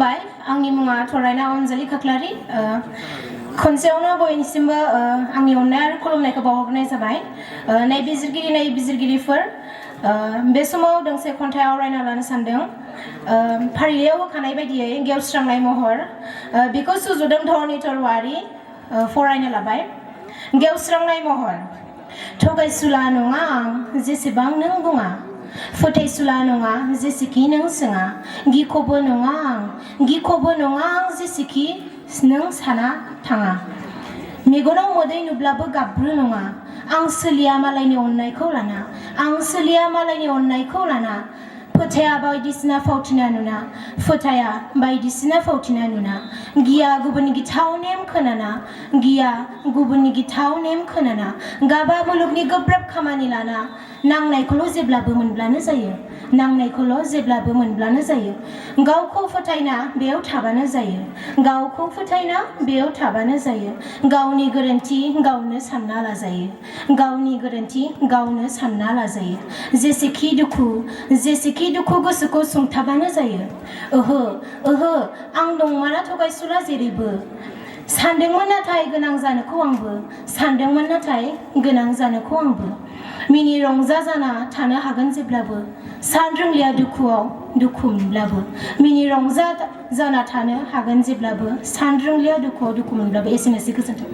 खुलुमबाय आंनि मुङा थरायना अनजालि खख्लारि खनसेयावनो बयनिसिमबो आंनि अननाय आरो खुलुमनायखौ बावहरनाय जाबाय नायबिजिरगिरिफोर बे समाव दोंसे खन्थाइ आवरायना लानो सानदों फारिलाइयाव होखानाय बायदियै गेवस्रांनाय महर बेखौ सुजुदों धरनीधर औवारी फरायनो लाबाय गेवस्रांनाय महर थगायसुला नङा आं जेसेबां नों बुङा फोथायसुला नङा जेसेखि नों सोङा गिख'बो नङा आं जेसेखि नों साना थाङा मेगनाव मोदै नुब्लाबो गाबब्रु नङा आं सोलिया मालायनि अननायखौ लाना फोथाया बायदिसिना फावथिना नुना गिया गुबुननि गिथाव नेम खोनाना गाबा मुलुगनि गोब्राब खामानि लाना नांनायखौल' जेब्लाबो मोनब्लानो जायो गावखौ फोथायना बेयाव थाबानो जायो गावनि गोरोन्थि गावनो सानना लाजायो जेसेखि दुखु गोसोखौ सुंथाबानो जायो ओहो आं दंमारा थगायसुला जेरैबो सानदोंमोन नाथाय गोनां जानोखौ आंबो मिनि रंजा जाना थानो हागोन जेब्लाबो सान रोंलिया दुखुआव दुखु मोनब्लाबो मिनि रंजा जाना थानो हागोन जेब्लाबो सान रोंलिया दुखुआव दुखु मोनब्लाबो एसेनोसै गोजोन्थों